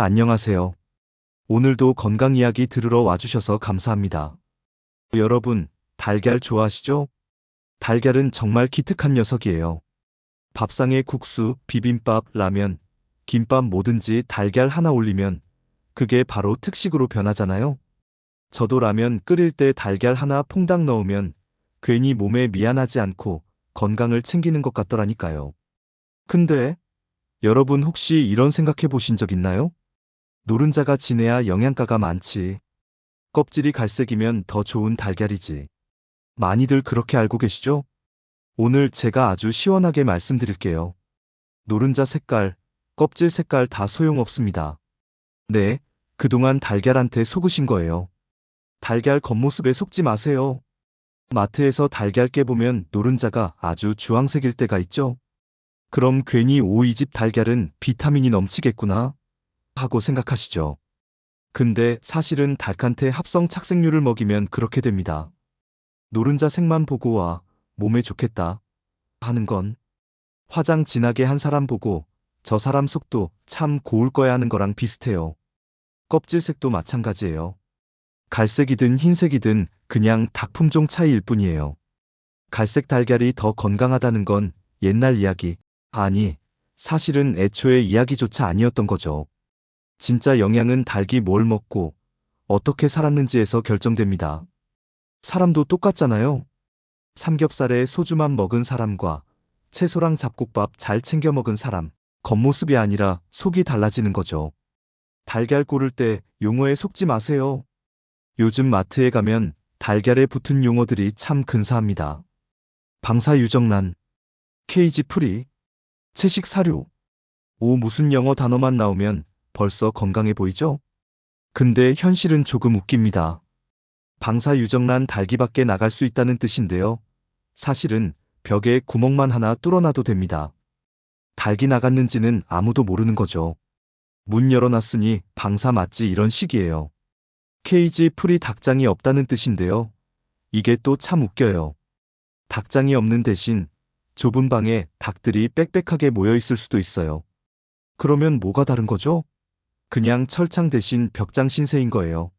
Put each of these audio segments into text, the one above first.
안녕하세요. 오늘도 건강 이야기 들으러 와주셔서 감사합니다. 여러분, 달걀 좋아하시죠? 달걀은 정말 기특한 녀석이에요. 밥상에 국수, 비빔밥, 라면, 김밥 뭐든지 달걀 하나 올리면 그게 바로 특식으로 변하잖아요. 저도 라면 끓일 때 달걀 하나 퐁당 넣으면 괜히 몸에 미안하지 않고 건강을 챙기는 것 같더라니까요. 근데 여러분 혹시 이런 생각해 보신 적 있나요? 노른자가 진해야 영양가가 많지. 껍질이 갈색이면 더 좋은 달걀이지. 많이들 그렇게 알고 계시죠? 오늘 제가 아주 시원하게 말씀드릴게요. 노른자 색깔, 껍질 색깔 다 소용없습니다. 네, 그동안 달걀한테 속으신 거예요. 달걀 겉모습에 속지 마세요. 마트에서 달걀 깨보면 노른자가 아주 주황색일 때가 있죠? 그럼 괜히 이 집 달걀은 비타민이 넘치겠구나 하고 생각하시죠. 근데 사실은 닭한테 합성 착색류를 먹이면 그렇게 됩니다. 노른자 색만 보고 와, 몸에 좋겠다 하는 건 화장 진하게 한 사람 보고 저 사람 속도 참 고울 거야 하는 거랑 비슷해요. 껍질 색도 마찬가지예요. 갈색이든 흰색이든 그냥 닭 품종 차이일 뿐이에요. 갈색 달걀이 더 건강하다는 건 옛날 이야기, 아니, 사실은 애초에 이야기조차 아니었던 거죠. 진짜 영양은 닭이 뭘 먹고 어떻게 살았는지에서 결정됩니다. 사람도 똑같잖아요. 삼겹살에 소주만 먹은 사람과 채소랑 잡곡밥 잘 챙겨 먹은 사람, 겉모습이 아니라 속이 달라지는 거죠. 달걀 고를 때 용어에 속지 마세요. 요즘 마트에 가면 달걀에 붙은 용어들이 참 근사합니다. 방사유정란, 케이지 프리, 채식 사료. 무슨 영어 단어만 나오면 벌써 건강해 보이죠? 근데 현실은 조금 웃깁니다. 방사유정란 닭이 밖에 나갈 수 있다는 뜻인데요. 사실은 벽에 구멍만 하나 뚫어놔도 됩니다. 닭이 나갔는지는 아무도 모르는 거죠. 문 열어놨으니 방사 맞지 이런 식이에요. 케이지 풀이 닭장이 없다는 뜻인데요. 이게 또 참 웃겨요. 닭장이 없는 대신 좁은 방에 닭들이 빽빽하게 모여 있을 수도 있어요. 그러면 뭐가 다른 거죠? 그냥 철창 대신 벽장 신세인 거예요.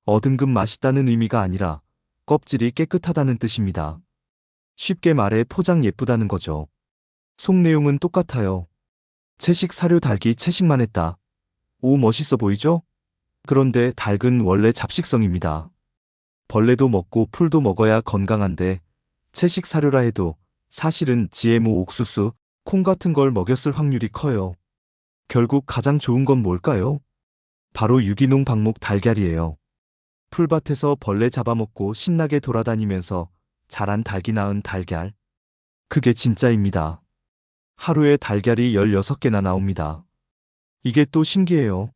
어등급 맛있다는 의미가 아니라 껍질이 깨끗하다는 뜻입니다. 쉽게 말해 포장 예쁘다는 거죠. 속 내용은 똑같아요. 채식 사료 닭이 채식만 했다. 멋있어 보이죠? 그런데 닭은 원래 잡식성입니다. 벌레도 먹고 풀도 먹어야 건강한데 채식 사료라 해도 사실은 GMO 옥수수, 콩 같은 걸 먹였을 확률이 커요. 결국 가장 좋은 건 뭘까요? 바로 유기농 방목 달걀이에요. 풀밭에서 벌레 잡아먹고 신나게 돌아다니면서 자란 닭이 낳은 달걀. 그게 진짜입니다. 하루에 달걀이 16개나 나옵니다. 이게 또 신기해요.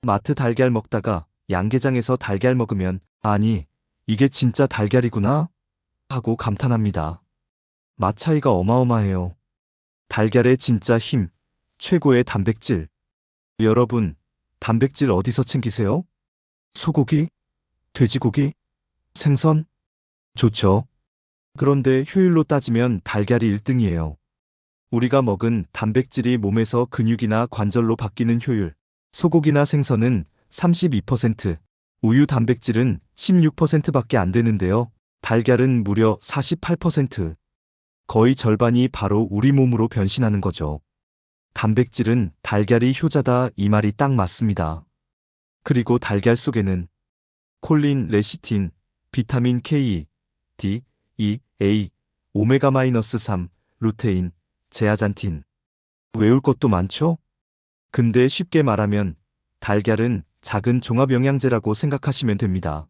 마트 달걀 먹다가 양계장에서 달걀 먹으면 아니, 이게 진짜 달걀이구나 하고 감탄합니다. 맛 차이가 어마어마해요. 달걀의 진짜 힘, 최고의 단백질. 여러분, 단백질 어디서 챙기세요? 소고기? 돼지고기? 생선? 좋죠. 그런데 효율로 따지면 달걀이 1등이에요. 우리가 먹은 단백질이 몸에서 근육이나 관절로 바뀌는 효율. 소고기나 생선은 32%, 우유 단백질은 16%밖에 안 되는데요. 달걀은 무려 48%. 거의 절반이 바로 우리 몸으로 변신하는 거죠. 단백질은 달걀이 효자다 이 말이 딱 맞습니다. 그리고 달걀 속에는 콜린, 레시틴, 비타민 K, D, E, A, 오메가-3, 루테인, 제아잔틴. 외울 것도 많죠? 근데 쉽게 말하면 달걀은 작은 종합영양제라고 생각하시면 됩니다.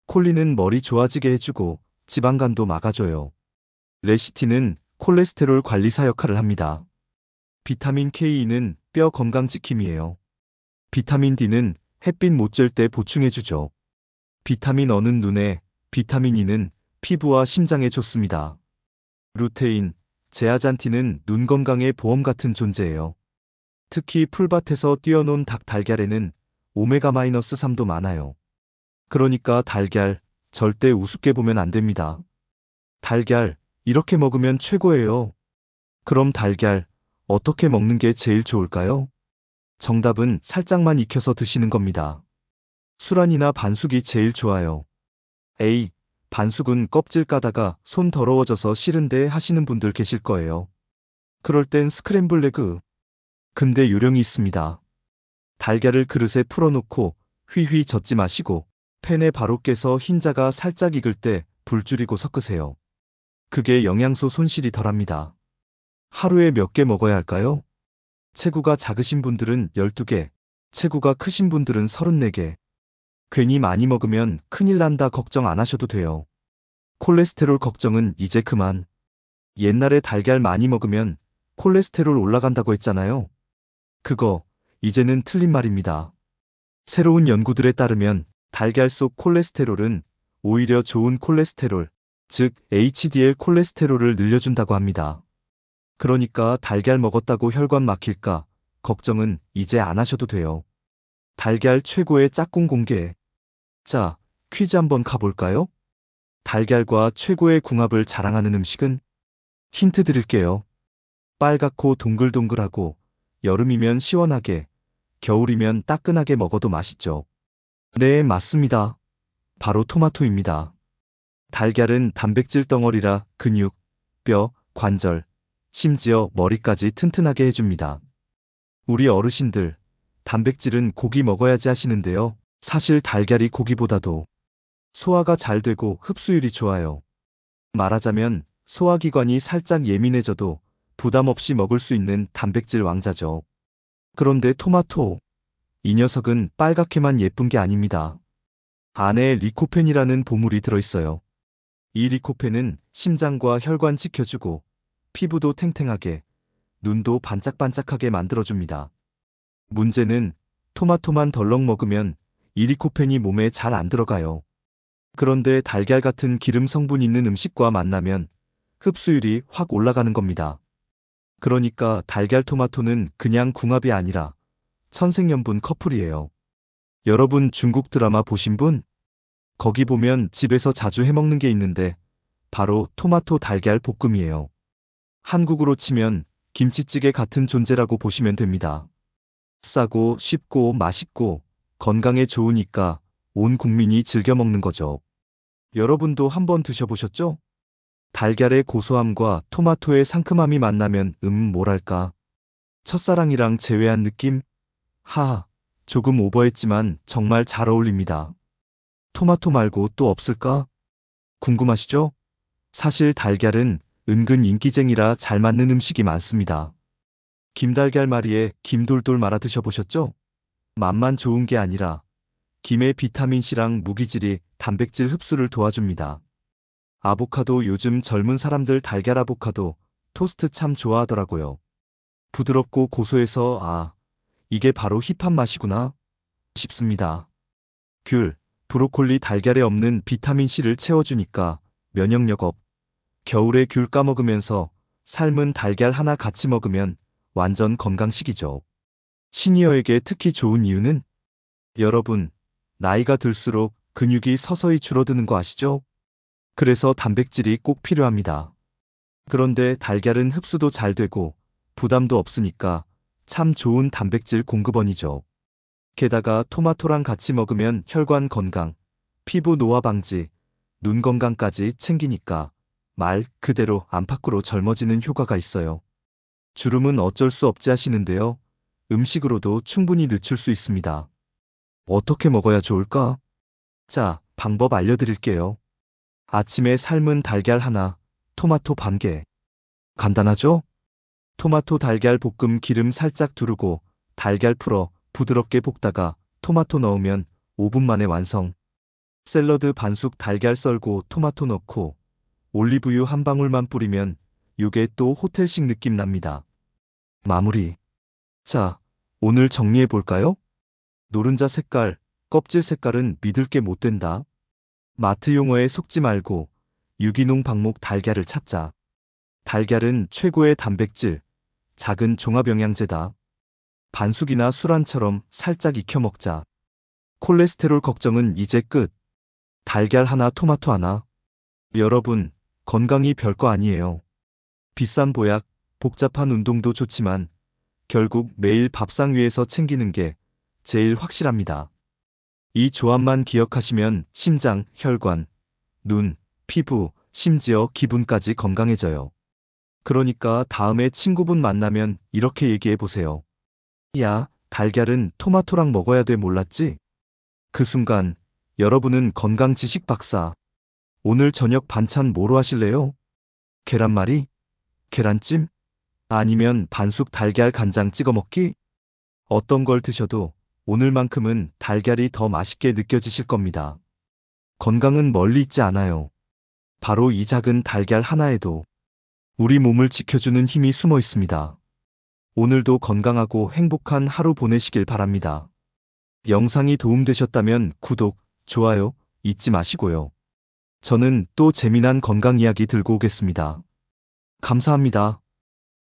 콜린은 머리 좋아지게 해주고 지방간도 막아줘요. 레시틴은 콜레스테롤 관리사 역할을 합니다. 비타민 K는 뼈 건강 지킴이에요. 비타민 D는 햇빛 못 쬐을 때 보충해주죠. 비타민 E는 눈에, 비타민 E는 피부와 심장에 좋습니다. 루테인, 제아잔틴은 눈 건강의 보험 같은 존재예요. 특히 풀밭에서 띄워놓은 닭 달걀에는 오메가-3도 많아요. 그러니까 달걀, 절대 우습게 보면 안 됩니다. 달걀, 이렇게 먹으면 최고예요. 그럼 달걀, 어떻게 먹는 게 제일 좋을까요? 정답은 살짝만 익혀서 드시는 겁니다. 수란이나 반숙이 제일 좋아요. A. 반숙은 껍질 까다가 손 더러워져서 싫은데 하시는 분들 계실 거예요. 그럴 땐 스크램블 에그. 근데 요령이 있습니다. 달걀을 그릇에 풀어놓고 휘휘 젓지 마시고 팬에 바로 깨서 흰자가 살짝 익을 때 불 줄이고 섞으세요. 그게 영양소 손실이 덜합니다. 하루에 몇 개 먹어야 할까요? 체구가 작으신 분들은 12개, 체구가 크신 분들은 34개. 괜히 많이 먹으면 큰일 난다 걱정 안 하셔도 돼요. 콜레스테롤 걱정은 이제 그만. 옛날에 달걀 많이 먹으면 콜레스테롤 올라간다고 했잖아요. 그거, 이제는 틀린 말입니다. 새로운 연구들에 따르면 달걀 속 콜레스테롤은 오히려 좋은 콜레스테롤, 즉 HDL 콜레스테롤을 늘려준다고 합니다. 그러니까 달걀 먹었다고 혈관 막힐까 걱정은 이제 안 하셔도 돼요. 달걀 최고의 짝꿍 공개. 자, 퀴즈 한번 가볼까요? 달걀과 최고의 궁합을 자랑하는 음식은? 힌트 드릴게요. 빨갛고 동글동글하고 여름이면 시원하게, 겨울이면 따끈하게 먹어도 맛있죠. 네, 맞습니다. 바로 토마토입니다. 달걀은 단백질 덩어리라 근육, 뼈, 관절, 심지어 머리까지 튼튼하게 해줍니다. 우리 어르신들, 단백질은 고기 먹어야지 하시는데요. 사실 달걀이 고기보다도 소화가 잘 되고 흡수율이 좋아요. 말하자면 소화기관이 살짝 예민해져도 부담 없이 먹을 수 있는 단백질 왕자죠. 그런데 토마토, 이 녀석은 빨갛게만 예쁜 게 아닙니다. 안에 리코펜이라는 보물이 들어있어요. 이 리코펜은 심장과 혈관 지켜주고 피부도 탱탱하게, 눈도 반짝반짝하게 만들어줍니다. 문제는 토마토만 덜렁 먹으면 이 리코펜이 몸에 잘 안 들어가요. 그런데 달걀 같은 기름 성분 있는 음식과 만나면 흡수율이 확 올라가는 겁니다. 그러니까 달걀 토마토는 그냥 궁합이 아니라 천생연분 커플이에요. 여러분 중국 드라마 보신 분? 거기 보면 집에서 자주 해먹는 게 있는데 바로 토마토 달걀 볶음이에요. 한국으로 치면 김치찌개 같은 존재라고 보시면 됩니다. 싸고 쉽고 맛있고 건강에 좋으니까 온 국민이 즐겨 먹는 거죠. 여러분도 한번 드셔보셨죠? 달걀의 고소함과 토마토의 상큼함이 만나면 뭐랄까. 첫사랑이랑 재회한 느낌? 하하, 조금 오버했지만 정말 잘 어울립니다. 토마토 말고 또 없을까? 궁금하시죠? 사실 달걀은 은근 인기쟁이라 잘 맞는 음식이 많습니다. 김달걀말이에 김돌돌 말아 드셔보셨죠? 맛만 좋은 게 아니라 김의 비타민C랑 무기질이 단백질 흡수를 도와줍니다. 아보카도 요즘 젊은 사람들 달걀 아보카도 토스트 참 좋아하더라고요. 부드럽고 고소해서 이게 바로 힙한 맛이구나 싶습니다. 귤, 브로콜리 달걀에 없는 비타민C를 채워주니까 면역력 업. 겨울에 귤 까먹으면서 삶은 달걀 하나 같이 먹으면 완전 건강식이죠. 시니어에게 특히 좋은 이유는? 여러분, 나이가 들수록 근육이 서서히 줄어드는 거 아시죠? 그래서 단백질이 꼭 필요합니다. 그런데 달걀은 흡수도 잘 되고 부담도 없으니까 참 좋은 단백질 공급원이죠. 게다가 토마토랑 같이 먹으면 혈관 건강, 피부 노화 방지, 눈 건강까지 챙기니까 말 그대로 안팎으로 젊어지는 효과가 있어요. 주름은 어쩔 수 없지 하시는데요. 음식으로도 충분히 늦출 수 있습니다. 어떻게 먹어야 좋을까? 자, 방법 알려드릴게요. 아침에 삶은 달걀 하나, 토마토 반 개. 간단하죠? 토마토 달걀 볶음 기름 살짝 두르고 달걀 풀어 부드럽게 볶다가 토마토 넣으면 5분 만에 완성. 샐러드 반숙 달걀 썰고 토마토 넣고 올리브유 한 방울만 뿌리면 요게 또 호텔식 느낌 납니다. 마무리. 자, 오늘 정리해 볼까요? 노른자 색깔, 껍질 색깔은 믿을 게 못 된다. 마트 용어에 속지 말고 유기농 방목 달걀을 찾자. 달걀은 최고의 단백질, 작은 종합영양제다. 반숙이나 술안처럼 살짝 익혀 먹자. 콜레스테롤 걱정은 이제 끝. 달걀 하나 토마토 하나. 여러분, 건강이 별거 아니에요. 비싼 보약, 복잡한 운동도 좋지만 결국 매일 밥상 위에서 챙기는 게 제일 확실합니다. 이 조합만 기억하시면 심장, 혈관, 눈, 피부, 심지어 기분까지 건강해져요. 그러니까 다음에 친구분 만나면 이렇게 얘기해 보세요. 야, 달걀은 토마토랑 먹어야 돼 몰랐지? 그 순간 여러분은 건강 지식 박사. 오늘 저녁 반찬 뭐로 하실래요? 계란말이? 계란찜? 아니면 반숙 달걀 간장 찍어 먹기? 어떤 걸 드셔도 오늘만큼은 달걀이 더 맛있게 느껴지실 겁니다. 건강은 멀리 있지 않아요. 바로 이 작은 달걀 하나에도 우리 몸을 지켜주는 힘이 숨어 있습니다. 오늘도 건강하고 행복한 하루 보내시길 바랍니다. 영상이 도움되셨다면 구독, 좋아요 잊지 마시고요. 저는 또 재미난 건강 이야기 들고 오겠습니다. 감사합니다.